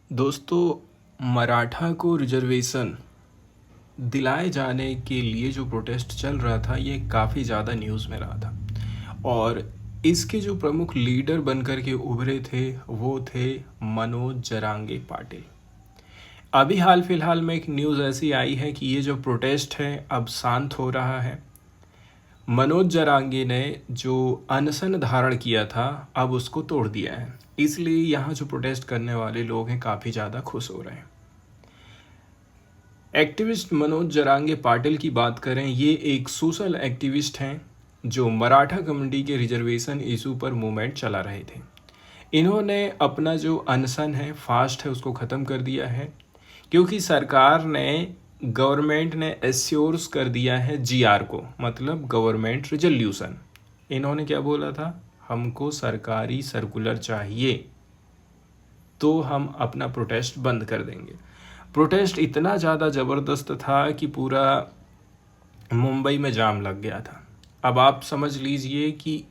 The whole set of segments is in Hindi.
दोस्तों, मराठा को रिजर्वेशन दिलाए जाने के लिए जो प्रोटेस्ट चल रहा था ये काफ़ी ज़्यादा न्यूज़ में रहा था। और इसके जो प्रमुख लीडर बनकर के उभरे थे वो थे मनोज जरांगे पाटिल। अभी हाल फिलहाल में एक न्यूज़ ऐसी आई है कि ये जो प्रोटेस्ट है अब शांत हो रहा है। मनोज जरांगे ने जो अनशन धारण किया था अब उसको तोड़ दिया है, इसलिए यहाँ जो प्रोटेस्ट करने वाले लोग हैं काफ़ी ज़्यादा खुश हो रहे हैं। एक्टिविस्ट मनोज जरांगे पाटिल की बात करें, ये एक सोशल एक्टिविस्ट हैं जो मराठा कम्युनिटी के रिजर्वेशन इशू पर मूवमेंट चला रहे थे। इन्होंने अपना जो अनशन है, फास्ट है, उसको ख़त्म कर दिया है क्योंकि सरकार ने गवर्नमेंट ने एश्योर्स कर दिया है जीआर को, मतलब गवर्नमेंट रिजोल्यूशन। इन्होंने क्या बोला था, हमको सरकारी सर्कुलर चाहिए तो हम अपना प्रोटेस्ट बंद कर देंगे। प्रोटेस्ट इतना ज़्यादा ज़बरदस्त था कि पूरा मुंबई में जाम लग गया था। अब आप समझ लीजिए कि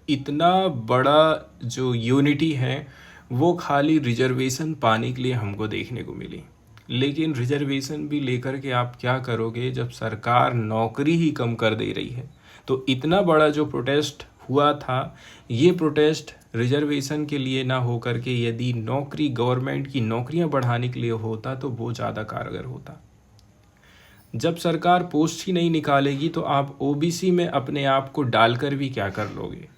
इतना बड़ा जो यूनिटी है वो खाली रिजर्वेशन पाने के लिए हमको देखने को मिली। लेकिन रिजर्वेशन भी लेकर के आप क्या करोगे जब सरकार नौकरी ही कम कर दे रही है। तो इतना बड़ा जो प्रोटेस्ट हुआ था, ये प्रोटेस्ट रिजर्वेशन के लिए ना हो करके यदि नौकरी, गवर्नमेंट की नौकरियां बढ़ाने के लिए होता तो वो ज़्यादा कारगर होता। जब सरकार पोस्ट ही नहीं निकालेगी तो आप ओबीसी में अपने आप को डालकर भी क्या कर लोगे।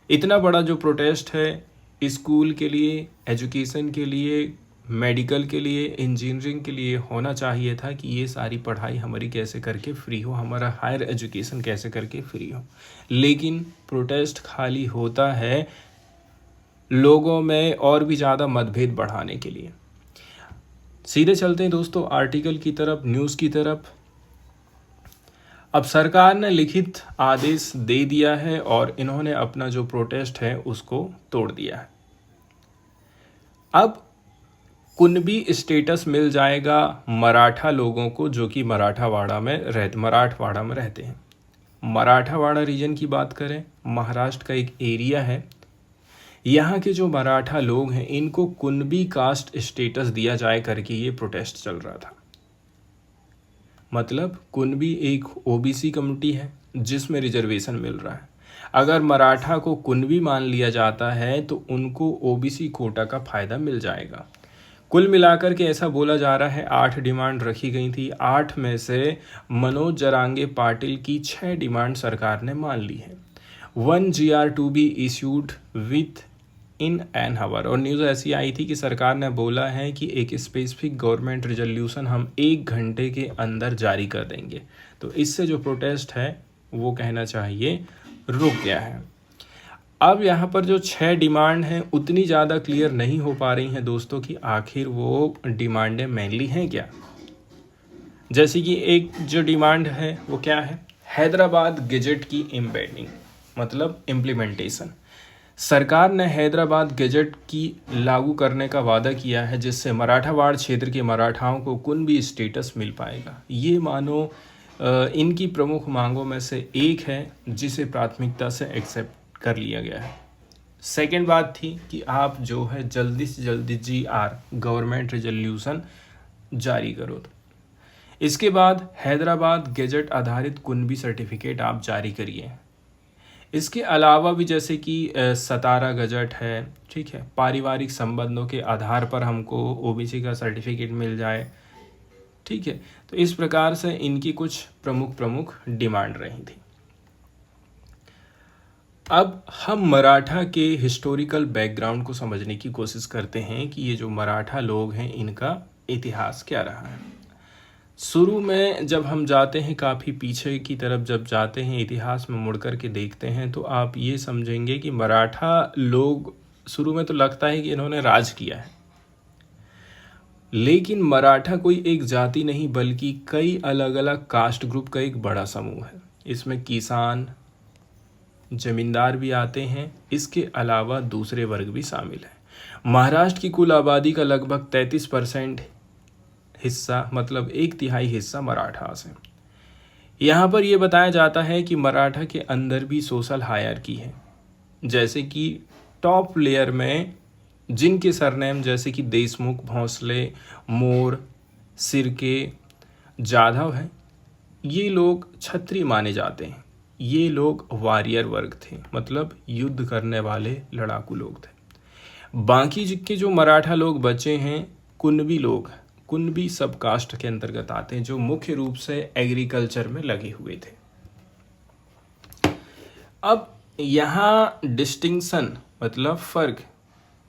इतना बड़ा जो प्रोटेस्ट है, स्कूल के लिए, एजुकेशन के लिए, मेडिकल के लिए, इंजीनियरिंग के लिए होना चाहिए था कि ये सारी पढ़ाई हमारी कैसे करके फ्री हो, हमारा हायर एजुकेशन कैसे करके फ्री हो। लेकिन प्रोटेस्ट खाली होता है लोगों में और भी ज़्यादा मतभेद बढ़ाने के लिए। सीधे चलते हैं दोस्तों आर्टिकल की तरफ, न्यूज़ की तरफ। अब सरकार ने लिखित आदेश दे दिया है और इन्होंने अपना जो प्रोटेस्ट है उसको तोड़ दिया है। अब कुनबी स्टेटस मिल जाएगा मराठा लोगों को जो कि मराठवाड़ा में रहते हैं। मराठवाड़ा रीजन की बात करें, महाराष्ट्र का एक एरिया है। यहाँ के जो मराठा लोग हैं इनको कुनबी कास्ट स्टेटस दिया जाए करके ये प्रोटेस्ट चल रहा था। मतलब कुनबी एक ओबीसी कम्युनिटी है जिसमें रिजर्वेशन मिल रहा है। अगर मराठा को कुनबी मान लिया जाता है तो उनको ओबीसी कोटा का फ़ायदा मिल जाएगा। कुल मिलाकर के ऐसा बोला जा रहा है 8 डिमांड रखी गई थी। 8 में से मनोज जरांगे पाटिल की 6 डिमांड सरकार ने मान ली है। 1 GR to be issued with in an hour. और न्यूज़ ऐसी आई थी कि सरकार ने बोला है कि एक स्पेसिफिक गवर्नमेंट रिजोल्यूशन हम 1 घंटे के अंदर जारी कर देंगे। तो इससे जो प्रोटेस्ट है वो कहना चाहिए रुक गया है। अब यहाँ पर जो 6 डिमांड हैं उतनी ज़्यादा क्लियर नहीं हो पा रही हैं दोस्तों कि आखिर वो डिमांडें मेनली हैं क्या। जैसे कि एक जो डिमांड है वो क्या है, हैदराबाद गैजेट की एम्बेडिंग, मतलब इम्प्लीमेंटेशन। सरकार ने हैदराबाद गैजेट की लागू करने का वादा किया है जिससे मराठावाड़ क्षेत्र के मराठाओं को कुनबी स्टेटस मिल पाएगा। ये मानो इनकी प्रमुख मांगों में से एक है जिसे प्राथमिकता से एक्सेप्ट कर लिया गया है। सेकेंड बात थी कि आप जो है जल्दी से जल्दी GR गवर्नमेंट रिजोल्यूशन जारी करो। इसके बाद हैदराबाद गैजेट आधारित कुनबी सर्टिफिकेट आप जारी करिए। इसके अलावा भी जैसे कि सतारा गजट है, ठीक है, पारिवारिक संबंधों के आधार पर हमको ओबीसी का सर्टिफिकेट मिल जाए, ठीक है। तो इस प्रकार से इनकी कुछ प्रमुख डिमांड रही थी। अब हम मराठा के हिस्टोरिकल बैकग्राउंड को समझने की कोशिश करते हैं कि ये जो मराठा लोग हैं इनका इतिहास क्या रहा है। शुरू में जब हम जाते हैं, काफ़ी पीछे की तरफ जब जाते हैं, इतिहास में मुड़ कर के देखते हैं तो आप ये समझेंगे कि मराठा लोग शुरू में तो लगता है कि इन्होंने राज किया है, लेकिन मराठा कोई एक जाति नहीं बल्कि कई अलग अलग कास्ट ग्रुप का एक बड़ा समूह है। इसमें किसान, जमींदार भी आते हैं, इसके अलावा दूसरे वर्ग भी शामिल हैं। महाराष्ट्र की कुल आबादी का लगभग 33% हिस्सा, मतलब 1/3 हिस्सा मराठा से। यहाँ पर यह बताया जाता है कि मराठा के अंदर भी सोशल हायरार्की है। जैसे कि टॉप लेयर में जिनके सरनेम जैसे कि देशमुख, भोंसले, मोर, सिरके, जाधव हैं, ये लोग क्षत्रिय माने जाते हैं। ये लोग वॉरियर वर्ग थे, मतलब युद्ध करने वाले लड़ाकू लोग थे। बाकी जिनके जो मराठा लोग बचे हैं, कुणबी लोग, कुणबी सब कास्ट के अंतर्गत आते हैं, जो मुख्य रूप से एग्रीकल्चर में लगे हुए थे। अब यहाँ डिस्टिंक्शन मतलब फर्क,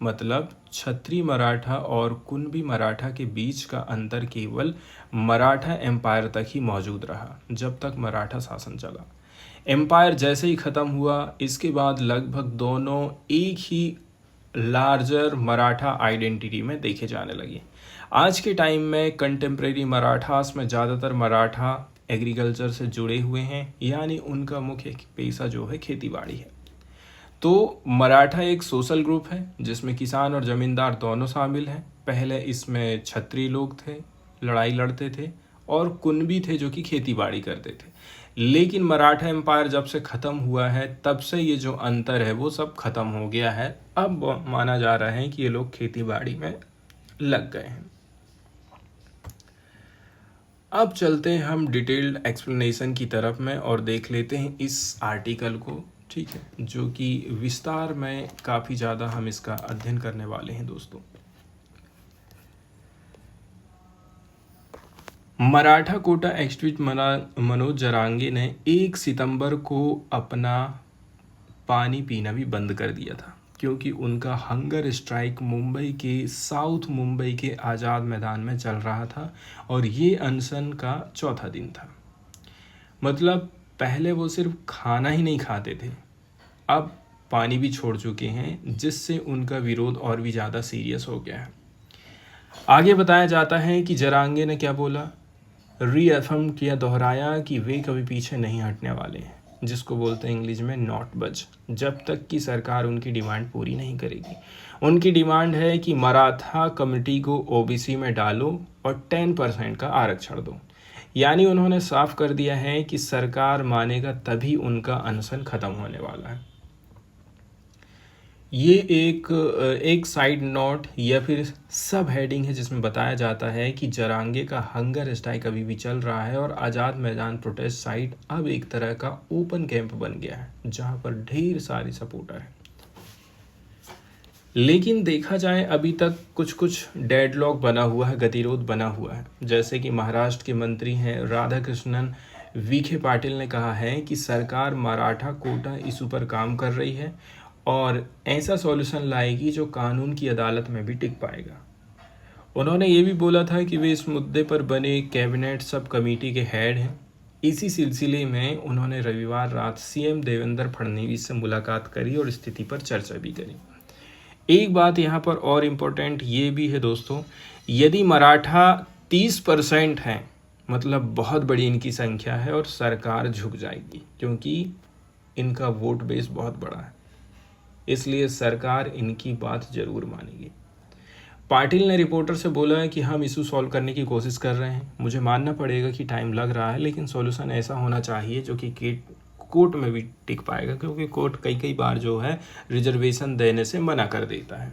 मतलब क्षत्रिय मराठा और कुणबी मराठा के बीच का अंतर केवल मराठा एम्पायर तक ही मौजूद रहा, जब तक मराठा शासन चला। एम्पायर जैसे ही ख़त्म हुआ, इसके बाद लगभग दोनों एक ही लार्जर मराठा आइडेंटिटी में देखे जाने लगे। आज के टाइम में कंटेम्प्रेरी मराठास में ज़्यादातर मराठा एग्रीकल्चर से जुड़े हुए हैं, यानी उनका मुख्य पेशा जो है खेती बाड़ी है। तो मराठा एक सोशल ग्रुप है जिसमें किसान और ज़मींदार दोनों शामिल हैं। पहले इसमें क्षत्रिय लोग थे, लड़ाई लड़ते थे, और कुणबी थे जो कि खेती बाड़ी करते थे। लेकिन मराठा एम्पायर जब से ख़त्म हुआ है, तब से ये जो अंतर है वो सब ख़त्म हो गया है। अब माना जा रहा है कि ये लोग खेती बाड़ी में लग गए हैं। अब चलते हैं हम डिटेल्ड एक्सप्लेनेशन की तरफ में और देख लेते हैं इस आर्टिकल को, ठीक है, जो कि विस्तार में काफ़ी ज़्यादा हम इसका अध्ययन करने वाले हैं दोस्तों। मराठा कोटा एक्टिविस्ट मनोज जरांगे ने 1 सितंबर को अपना पानी पीना भी बंद कर दिया था, क्योंकि उनका हंगर स्ट्राइक मुंबई के साउथ मुंबई के आज़ाद मैदान में चल रहा था और ये अनशन का चौथा दिन था। मतलब पहले वो सिर्फ खाना ही नहीं खाते थे, अब पानी भी छोड़ चुके हैं, जिससे उनका विरोध और भी ज़्यादा सीरियस हो गया है। आगे बताया जाता है कि जरांगे ने क्या बोला, रीअफर्म किया, दोहराया कि वे कभी पीछे नहीं हटने वाले हैं, जिसको बोलते हैं इंग्लिश में नॉट बज, जब तक कि सरकार उनकी डिमांड पूरी नहीं करेगी। उनकी डिमांड है कि मराठा कम्युनिटी को ओबीसी में डालो और 10% का आरक्षण दो। यानी उन्होंने साफ कर दिया है कि सरकार मानेगा तभी उनका अनशन खत्म होने वाला है। ये एक साइड नोट या फिर सब हेडिंग है जिसमें बताया जाता है कि जरांगे का हंगर स्ट्राइक अभी भी चल रहा है और आज़ाद मैदान प्रोटेस्ट साइट अब एक तरह का ओपन कैंप बन गया है, जहां पर ढेर सारी सपोर्टर हैं। लेकिन देखा जाए अभी तक कुछ डेडलॉक बना हुआ है, गतिरोध बना हुआ है। जैसे कि महाराष्ट्र के मंत्री हैं राधाकृष्णन विखे पाटिल ने कहा है कि सरकार मराठा कोटा इशू पर काम कर रही है और ऐसा सॉल्यूशन लाएगी जो कानून की अदालत में भी टिक पाएगा। उन्होंने ये भी बोला था कि वे इस मुद्दे पर बने कैबिनेट सब कमेटी के हेड हैं। इसी सिलसिले में उन्होंने रविवार रात सीएम देवेंद्र फडणवीस से मुलाकात करी और स्थिति पर चर्चा भी करी। एक बात यहाँ पर और इम्पोर्टेंट ये भी है दोस्तों, यदि मराठा 30% हैं, मतलब बहुत बड़ी इनकी संख्या है और सरकार झुक जाएगी, क्योंकि इनका वोट बेस बहुत बड़ा है, इसलिए सरकार इनकी बात जरूर मानेगी। पाटिल ने रिपोर्टर से बोला है कि हम इशू सॉल्व करने की कोशिश कर रहे हैं। मुझे मानना पड़ेगा कि टाइम लग रहा है, लेकिन सॉल्यूशन ऐसा होना चाहिए जो कि कोर्ट में भी टिक पाएगा, क्योंकि कोर्ट कई बार जो है रिजर्वेशन देने से मना कर देता है।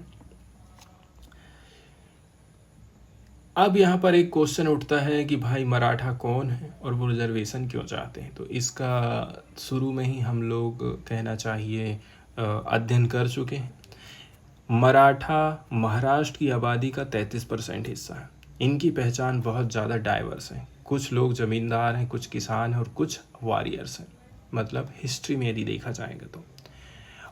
अब यहाँ पर एक क्वेश्चन उठता है कि भाई मराठा कौन है और वो रिजर्वेशन क्यों चाहते हैं। तो इसका शुरू में ही हम लोग कहना चाहिए अध्ययन कर चुके हैं। मराठा महाराष्ट्र की आबादी का 33% हिस्सा है। इनकी पहचान बहुत ज़्यादा डाइवर्स है। कुछ लोग ज़मींदार हैं, कुछ किसान हैं और कुछ वॉरियर्स हैं। मतलब हिस्ट्री में यदि देखा जाएगा तो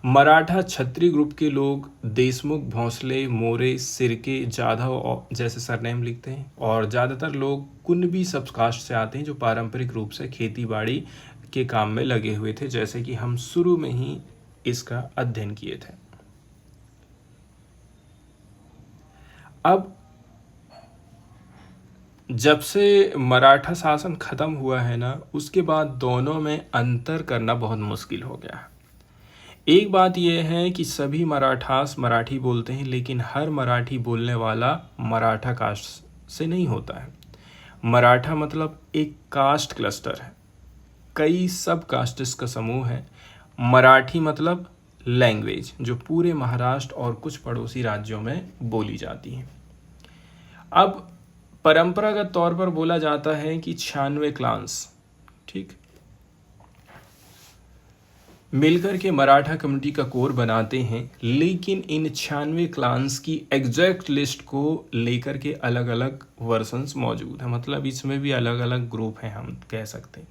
मराठा क्षत्रिय ग्रुप के लोग देशमुख, भोंसले, मोरे, सिरके, जाधव जैसे सरनेम लिखते हैं, और ज़्यादातर लोग कुणबी सब कास्ट से आते हैं जो पारंपरिक रूप से खेती बाड़ी के काम में लगे हुए थे, जैसे कि हम शुरू में ही इसका अध्ययन किए थे। अब जब से मराठा शासन खत्म हुआ है ना, उसके बाद दोनों में अंतर करना बहुत मुश्किल हो गया है। एक बात यह है कि सभी मराठास मराठी बोलते हैं, लेकिन हर मराठी बोलने वाला मराठा कास्ट से नहीं होता है। मराठा मतलब एक कास्ट क्लस्टर है, कई सब कास्ट्स का समूह है। मराठी मतलब लैंग्वेज जो पूरे महाराष्ट्र और कुछ पड़ोसी राज्यों में बोली जाती है। अब परंपरागत तौर पर बोला जाता है कि 96 क्लान्स, ठीक, मिलकर के मराठा कम्युनिटी का कोर बनाते हैं, लेकिन इन 96 क्लान्स की एग्जैक्ट लिस्ट को लेकर के अलग अलग वर्जन्स मौजूद हैं। मतलब इसमें भी अलग अलग ग्रुप हैं, हम कह सकते हैं।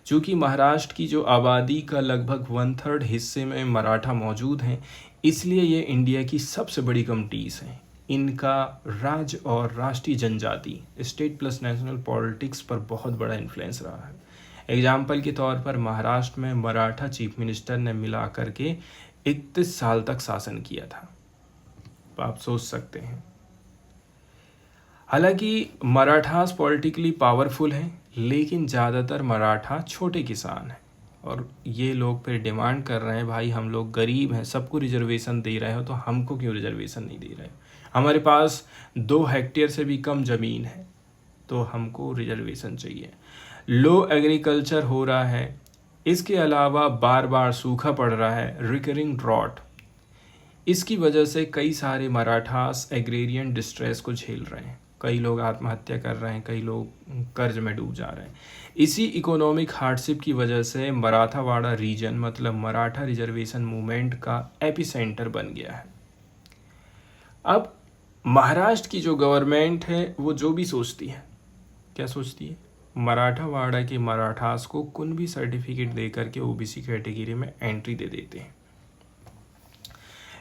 चूँकि महाराष्ट्र की जो आबादी का लगभग 1/3 हिस्से में मराठा मौजूद हैं, इसलिए ये इंडिया की सबसे बड़ी कम्युनिटीज़ हैं। इनका राज्य और राष्ट्रीय जनजाति स्टेट प्लस नेशनल पॉलिटिक्स पर बहुत बड़ा इन्फ्लुएंस रहा है। एग्जाम्पल के तौर पर महाराष्ट्र में मराठा चीफ मिनिस्टर ने मिला करके 31 साल तक शासन किया था। तो आप सोच सकते हैं। हालांकि मराठास पॉलिटिकली पावरफुल हैं, लेकिन ज़्यादातर मराठा छोटे किसान हैं और ये लोग फिर डिमांड कर रहे हैं, भाई हम लोग गरीब हैं, सबको रिजर्वेशन दे रहे हो तो हमको क्यों रिजर्वेशन नहीं दे रहे? हमारे पास 2 हेक्टेयर से भी कम ज़मीन है तो हमको रिजर्वेशन चाहिए। लो एग्रीकल्चर हो रहा है, इसके अलावा बार बार सूखा पड़ रहा है, रिकरिंग ड्रॉट। इसकी वजह से कई सारे मराठास एग्रेरियन डिस्ट्रेस को झेल रहे हैं। कई लोग आत्महत्या कर रहे हैं, कई लोग कर्ज में डूब जा रहे हैं। इसी इकोनॉमिक हार्डशिप की वजह से मराठावाड़ा रीजन मतलब मराठा रिजर्वेशन मूवमेंट का एपिसेंटर बन गया है। अब महाराष्ट्र की जो गवर्नमेंट है वो जो भी सोचती है, क्या सोचती है? मराठावाड़ा के मराठास को कुणबी सर्टिफिकेट दे करके ओबीसी कैटेगरी में एंट्री दे देते हैं।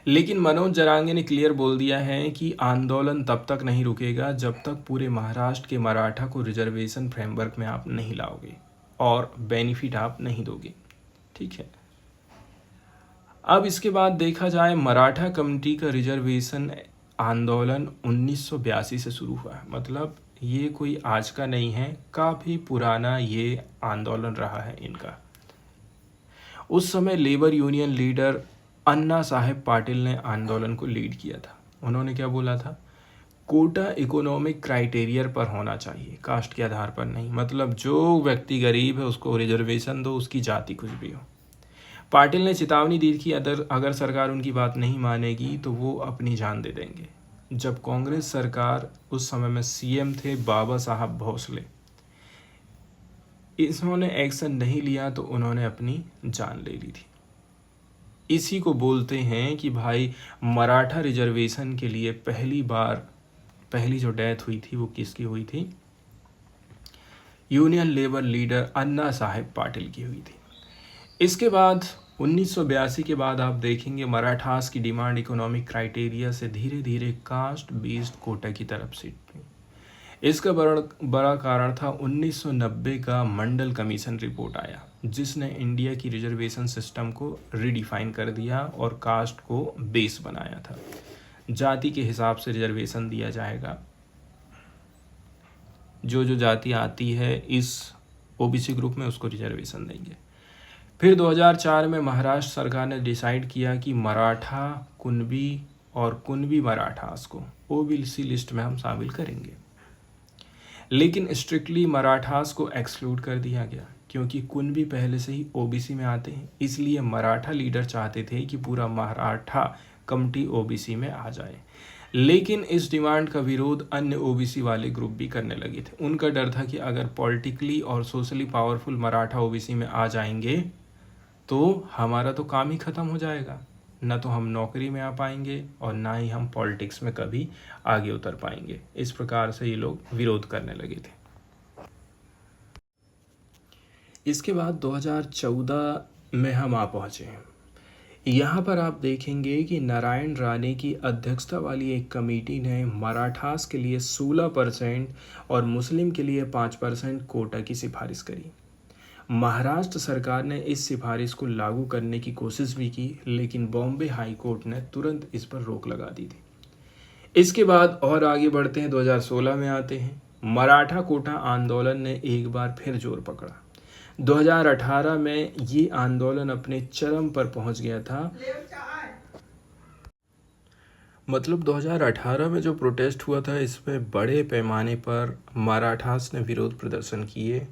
लेकिन मनोज जरांगे ने क्लियर बोल दिया है कि आंदोलन तब तक नहीं रुकेगा जब तक पूरे महाराष्ट्र के मराठा को रिजर्वेशन फ्रेमवर्क में आप नहीं लाओगे और बेनिफिट आप नहीं दोगे, ठीक है। अब इसके बाद देखा जाए, मराठा कम्युनिटी का रिजर्वेशन आंदोलन 1982 से शुरू हुआ है। मतलब ये कोई आज का नहीं है, काफ़ी पुराना ये आंदोलन रहा है इनका। उस समय लेबर यूनियन लीडर अन्ना साहेब पाटिल ने आंदोलन को लीड किया था। उन्होंने क्या बोला था? कोटा इकोनॉमिक क्राइटेरिया पर होना चाहिए, कास्ट के आधार पर नहीं। मतलब जो व्यक्ति गरीब है उसको रिजर्वेशन दो, उसकी जाति कुछ भी हो। पाटिल ने चेतावनी दी कि अगर सरकार उनकी बात नहीं मानेगी तो वो अपनी जान दे देंगे। जब कांग्रेस सरकार, उस समय में सीएम थे बाबा साहब भोसले, इन्होंने एक्शन नहीं लिया तो उन्होंने अपनी जान ले ली थी। इसी को बोलते हैं कि भाई मराठा रिजर्वेशन के लिए पहली जो डेथ हुई थी वो किसकी हुई थी? यूनियन लेबर लीडर अन्ना साहेब पाटिल की हुई थी। इसके बाद 1982 के बाद आप देखेंगे मराठास की डिमांड इकोनॉमिक क्राइटेरिया से धीरे धीरे कास्ट बेस्ड कोटा की तरफ शिफ्ट हुई। इसका बड़ा कारण था 1990 का मंडल कमीशन रिपोर्ट आया, जिसने इंडिया की रिजर्वेशन सिस्टम को रिडिफाइन कर दिया और कास्ट को बेस बनाया था। जाति के हिसाब से रिजर्वेशन दिया जाएगा, जो जाति आती है इस ओबीसी ग्रुप में उसको रिजर्वेशन देंगे। फिर 2004 में महाराष्ट्र सरकार ने डिसाइड किया कि मराठा, कुणबी और कुणबी मराठास को ओबीसी लिस्ट में हम शामिल करेंगे, लेकिन स्ट्रिक्टली मराठास को एक्सक्लूड कर दिया गया क्योंकि कुणबी पहले से ही ओबीसी में आते हैं। इसलिए मराठा लीडर चाहते थे कि पूरा मराठा कम्युनिटी ओबीसी में आ जाए, लेकिन इस डिमांड का विरोध अन्य ओबीसी वाले ग्रुप भी करने लगे थे। उनका डर था कि अगर पॉलिटिकली और सोशली पावरफुल मराठा ओबीसी में आ जाएंगे तो हमारा तो काम ही ख़त्म हो जाएगा, ना तो हम नौकरी में आ पाएंगे और ना ही हम पॉलिटिक्स में कभी आगे उतर पाएंगे। इस प्रकार से ये लोग विरोध करने लगे थे। इसके बाद 2014 में हम आ पहुँचे हैं। यहाँ पर आप देखेंगे कि नारायण राणे की अध्यक्षता वाली एक कमेटी ने मराठास के लिए 16% और मुस्लिम के लिए 5% कोटा की सिफारिश करी। महाराष्ट्र सरकार ने इस सिफारिश को लागू करने की कोशिश भी की, लेकिन बॉम्बे हाई कोर्ट ने तुरंत इस पर रोक लगा दी थी। इसके बाद और आगे बढ़ते हैं, 2016 में आते हैं। मराठा कोटा आंदोलन ने एक बार फिर जोर पकड़ा। 2018 में ये आंदोलन अपने चरम पर पहुंच गया था। मतलब 2018 में जो प्रोटेस्ट हुआ था, इसमें बड़े पैमाने पर मराठास ने विरोध प्रदर्शन किए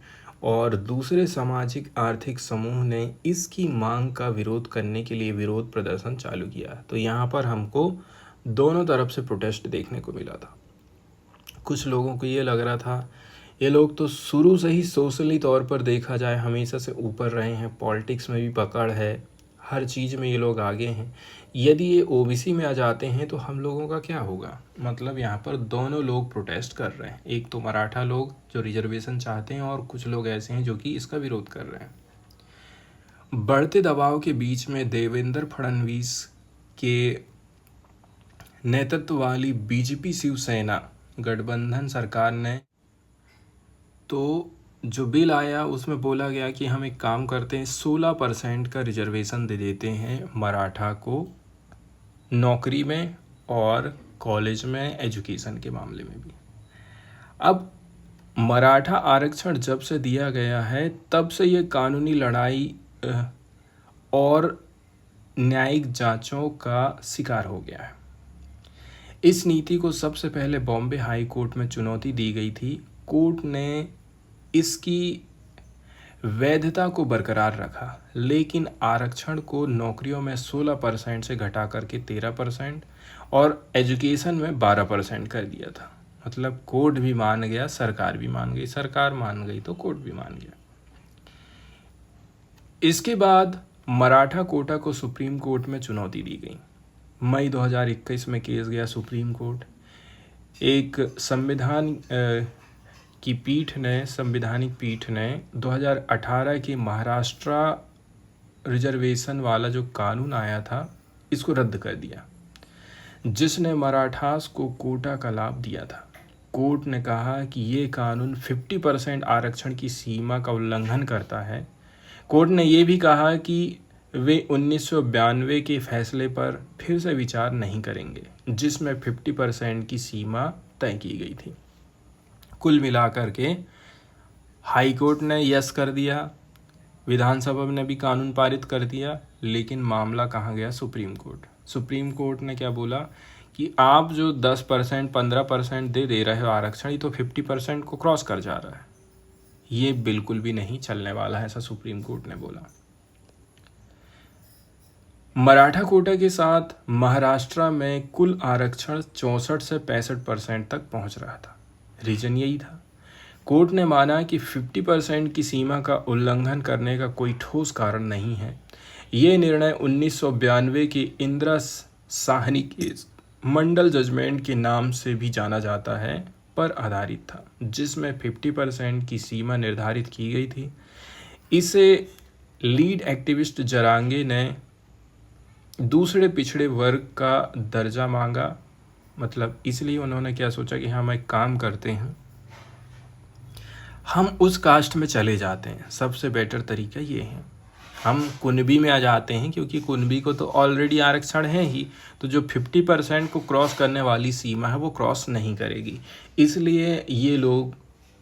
और दूसरे सामाजिक आर्थिक समूह ने इसकी मांग का विरोध करने के लिए विरोध प्रदर्शन चालू किया। तो यहाँ पर हमको दोनों तरफ से प्रोटेस्ट देखने को मिला था। कुछ लोगों को ये लग रहा था ये लोग तो शुरू से ही सोशली तौर पर देखा जाए हमेशा से ऊपर रहे हैं, पॉलिटिक्स में भी पकड़ है, हर चीज़ में ये लोग आगे हैं, यदि ये ओबीसी में आ जाते हैं तो हम लोगों का क्या होगा। मतलब यहाँ पर दोनों लोग प्रोटेस्ट कर रहे हैं, एक तो मराठा लोग जो रिजर्वेशन चाहते हैं और कुछ लोग ऐसे हैं जो कि इसका विरोध कर रहे हैं। बढ़ते दबाव के बीच में देवेंद्र फडणवीस के नेतृत्व वाली बीजेपी शिवसेना गठबंधन सरकार ने तो जो बिल आया उसमें बोला गया कि हम एक काम करते हैं, 16% का रिजर्वेशन दे देते हैं मराठा को नौकरी में और कॉलेज में, एजुकेशन के मामले में भी। अब मराठा आरक्षण जब से दिया गया है तब से ये कानूनी लड़ाई और न्यायिक जांचों का शिकार हो गया है। इस नीति को सबसे पहले बॉम्बे हाई कोर्ट में चुनौती दी गई थी। कोर्ट ने इसकी वैधता को बरकरार रखा, लेकिन आरक्षण को नौकरियों में 16% से घटा करके 13% और एजुकेशन में 12% कर दिया था। मतलब कोर्ट भी मान गया, सरकार भी मान गई, सरकार मान गई तो कोर्ट भी मान गया। इसके बाद मराठा कोटा को सुप्रीम कोर्ट में चुनौती दी गई। मई 2021 में केस गया सुप्रीम कोर्ट। एक संवैधानिक पीठ ने 2018 के महाराष्ट्र रिजर्वेशन वाला जो कानून आया था इसको रद्द कर दिया, जिसने मराठास को कोटा का लाभ दिया था। कोर्ट ने कहा कि ये कानून 50% आरक्षण की सीमा का उल्लंघन करता है। कोर्ट ने ये भी कहा कि वे 1992 के फैसले पर फिर से विचार नहीं करेंगे, जिसमें 50% की सीमा तय की गई थी। कुल मिलाकर के हाई कोर्ट ने यस कर दिया, विधानसभा ने भी कानून पारित कर दिया, लेकिन मामला कहाँ गया? Supreme court. सुप्रीम कोर्ट ने क्या बोला कि आप जो 10% 15% दे रहे हो आरक्षण, ये तो 50% को क्रॉस कर जा रहा है, ये बिल्कुल भी नहीं चलने वाला है, ऐसा सुप्रीम कोर्ट ने बोला। मराठा कोटा के साथ महाराष्ट्र में कुल आरक्षण 64 से 65% तक पहुंच रहा था। रीजन यही था। कोर्ट ने माना कि 50% की सीमा का उल्लंघन करने का कोई ठोस कारण नहीं है। ये निर्णय 1992 के इंदिरा साहनी केस मंडल जजमेंट के नाम से भी जाना जाता है पर आधारित था, जिसमें 50% की सीमा निर्धारित की गई थी। इसे लीड एक्टिविस्ट जरांगे ने दूसरे पिछड़े वर्ग का दर्जा मांगा। मतलब इसलिए उन्होंने क्या सोचा कि हम एक काम करते हैं, हम उस कास्ट में चले जाते हैं, सबसे बेटर तरीका ये है, हम कुनबी में आ जाते हैं, क्योंकि कुनबी को तो ऑलरेडी आरक्षण है ही, तो जो 50% को क्रॉस करने वाली सीमा है वो क्रॉस नहीं करेगी। इसलिए ये लोग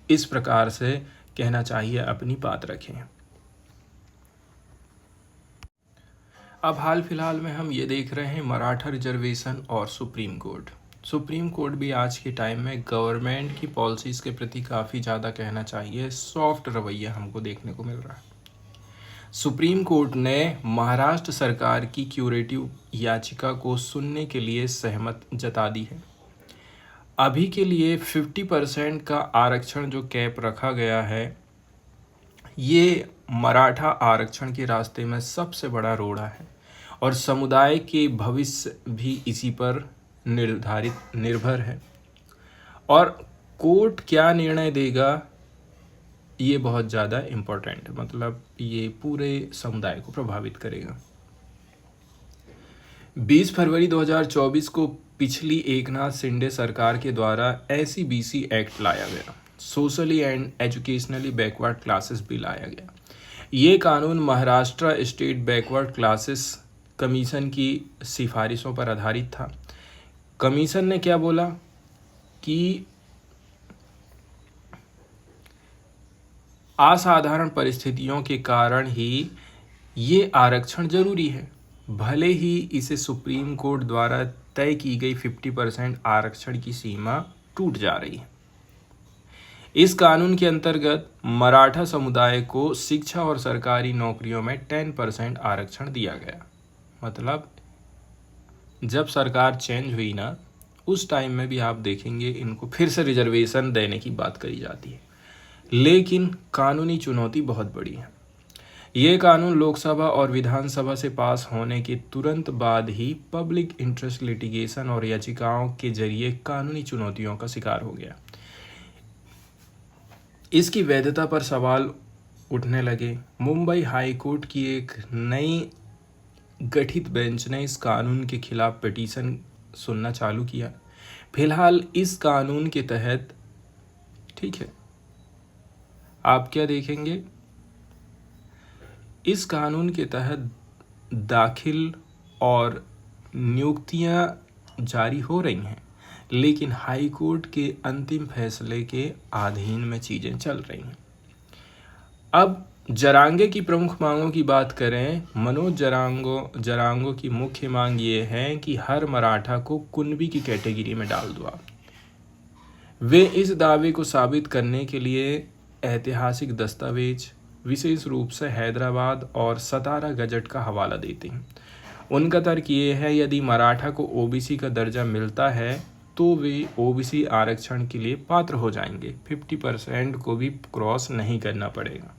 इस प्रकार से कहना चाहिए अपनी बात रखें। अब हाल फिलहाल में हम ये देख रहे हैं मराठा रिजर्वेशन और सुप्रीम कोर्ट। सुप्रीम कोर्ट भी आज के टाइम में गवर्नमेंट की पॉलिसीज़ के प्रति काफ़ी ज़्यादा कहना चाहिए सॉफ्ट रवैया हमको देखने को मिल रहा है। सुप्रीम कोर्ट ने महाराष्ट्र सरकार की क्यूरेटिव याचिका को सुनने के लिए सहमत जता दी है। अभी के लिए 50% का आरक्षण जो कैप रखा गया है, ये मराठा आरक्षण के रास्ते में सबसे बड़ा रोड़ा है और समुदाय के भविष्य भी इसी पर निर्भर है। और कोर्ट क्या निर्णय देगा ये बहुत ज़्यादा इम्पोर्टेंट है, मतलब ये पूरे समुदाय को प्रभावित करेगा। 20 फरवरी 2024 को पिछली एकनाथ शिंदे सरकार के द्वारा SEBC एक्ट लाया गया, socially and educationally backward classes भी लाया गया। ये कानून Maharashtra state backward classes commission की सिफारिशों पर आधारित था। कमीशन ने क्या बोला कि असाधारण परिस्थितियों के कारण ही ये आरक्षण जरूरी है, भले ही इसे सुप्रीम कोर्ट द्वारा तय की गई 50% आरक्षण की सीमा टूट जा रही है। इस कानून के अंतर्गत मराठा समुदाय को शिक्षा और सरकारी नौकरियों में 10% आरक्षण दिया गया। मतलब जब सरकार चेंज हुई ना, उस टाइम में भी आप देखेंगे इनको फिर से रिजर्वेशन देने की बात करी जाती है, लेकिन कानूनी चुनौती बहुत बड़ी है। ये कानून लोकसभा और विधानसभा से पास होने के तुरंत बाद ही पब्लिक इंटरेस्ट लिटिगेशन और याचिकाओं के जरिए कानूनी चुनौतियों का शिकार हो गया। इसकी वैधता पर सवाल उठने लगे। मुंबई हाई कोर्ट की एक नई गठित बेंच ने इस कानून के खिलाफ पिटीशन सुनना चालू किया। फिलहाल इस कानून के तहत, ठीक है, आप क्या देखेंगे, इस कानून के तहत दाखिल और नियुक्तियां जारी हो रही हैं, लेकिन हाई कोर्ट के अंतिम फैसले के अधीन में चीज़ें चल रही हैं। अब जरांगे की प्रमुख मांगों की बात करें, मनोज जरांगो की मुख्य मांग ये है कि हर मराठा को कुणबी की कैटेगरी में डाल दो आप। वे इस दावे को साबित करने के लिए ऐतिहासिक दस्तावेज, विशेष रूप से हैदराबाद और सतारा गजट का हवाला देते हैं। उनका तर्क ये है, यदि मराठा को ओबीसी का दर्जा मिलता है तो वे ओबीसी आरक्षण के लिए पात्र हो जाएंगे, 50% को भी क्रॉस नहीं करना पड़ेगा।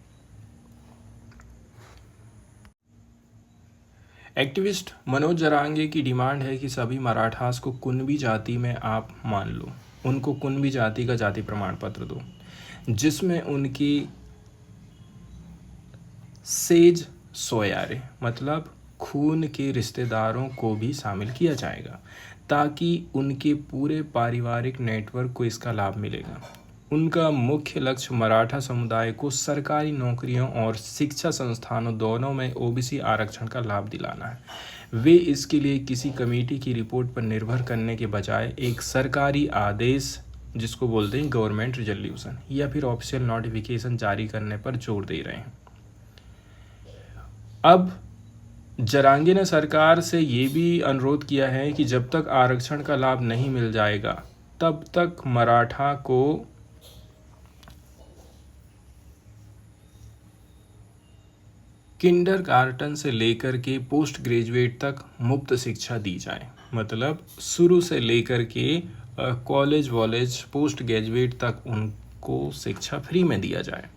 एक्टिविस्ट मनोज जरांगे की डिमांड है कि सभी मराठास को कुणबी जाति में आप मान लो, उनको कुणबी जाति का जाति प्रमाण पत्र दो, जिसमें उनकी सेज सोयारे मतलब खून के रिश्तेदारों को भी शामिल किया जाएगा, ताकि उनके पूरे पारिवारिक नेटवर्क को इसका लाभ मिलेगा। उनका मुख्य लक्ष्य मराठा समुदाय को सरकारी नौकरियों और शिक्षा संस्थानों दोनों में ओबीसी आरक्षण का लाभ दिलाना है। वे इसके लिए किसी कमेटी की रिपोर्ट पर निर्भर करने के बजाय एक सरकारी आदेश, जिसको बोलते हैं गवर्नमेंट रिजोल्यूशन, या फिर ऑफिशियल नोटिफिकेशन जारी करने पर जोर दे रहे हैं। अब जरांगे ने सरकार से ये भी अनुरोध किया है कि जब तक आरक्षण का लाभ नहीं मिल जाएगा तब तक मराठा को किंडरगार्टन से लेकर के पोस्ट ग्रेजुएट तक मुफ्त शिक्षा दी जाए। मतलब शुरू से लेकर के कॉलेज वॉलेज पोस्ट ग्रेजुएट तक उनको शिक्षा फ्री में दिया जाए।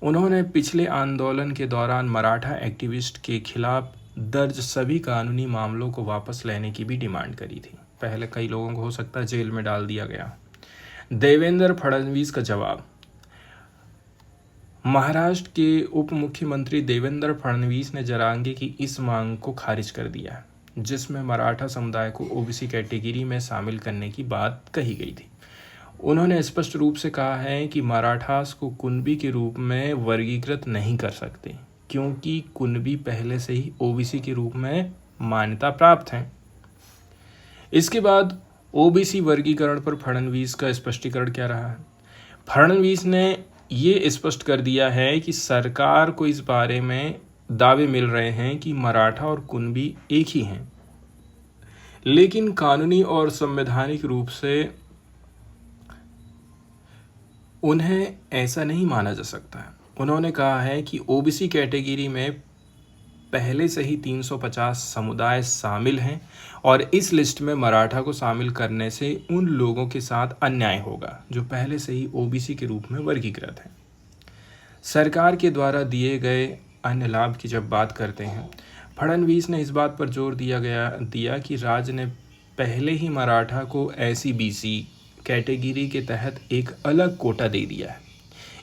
उन्होंने पिछले आंदोलन के दौरान मराठा एक्टिविस्ट के खिलाफ दर्ज सभी कानूनी मामलों को वापस लेने की भी डिमांड करी थी। पहले कई लोगों को हो सकता है जेल में डाल दिया गया। देवेंद्र फडणवीस का जवाब। महाराष्ट्र के उप मुख्यमंत्री देवेंद्र फडणवीस ने जरांगे की इस मांग को खारिज कर दिया, जिसमें मराठा समुदाय को ओबीसी कैटेगरी में शामिल करने की बात कही गई थी। उन्होंने स्पष्ट रूप से कहा है कि मराठास को कुणबी के रूप में वर्गीकृत नहीं कर सकते, क्योंकि कुणबी पहले से ही ओबीसी के रूप में मान्यता प्राप्त हैं। इसके बाद ओबीसी वर्गीकरण पर फडणवीस का स्पष्टीकरण क्या रहा है। फडणवीस ने ये स्पष्ट कर दिया है कि सरकार को इस बारे में दावे मिल रहे हैं कि मराठा और कुणबी एक ही हैं, लेकिन कानूनी और संवैधानिक रूप से उन्हें ऐसा नहीं माना जा सकता है। उन्होंने कहा है कि ओबीसी कैटेगरी में पहले से ही 350 समुदाय शामिल हैं और इस लिस्ट में मराठा को शामिल करने से उन लोगों के साथ अन्याय होगा जो पहले से ही ओबीसी के रूप में वर्गीकृत हैं। सरकार के द्वारा दिए गए अन्य लाभ की जब बात करते हैं, फडणवीस ने इस बात पर जोर दिया कि राज्य ने पहले ही मराठा को SC/BC कैटेगरी के तहत एक अलग कोटा दे दिया है।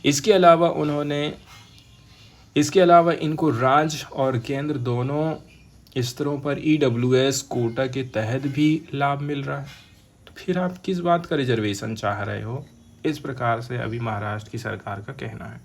इसके अलावा इनको राज्य और केंद्र दोनों स्तरों पर EWS कोटा के तहत भी लाभ मिल रहा है। तो फिर आप किस बात का रिजर्वेशन चाह रहे हो? इस प्रकार से अभी महाराष्ट्र की सरकार का कहना है।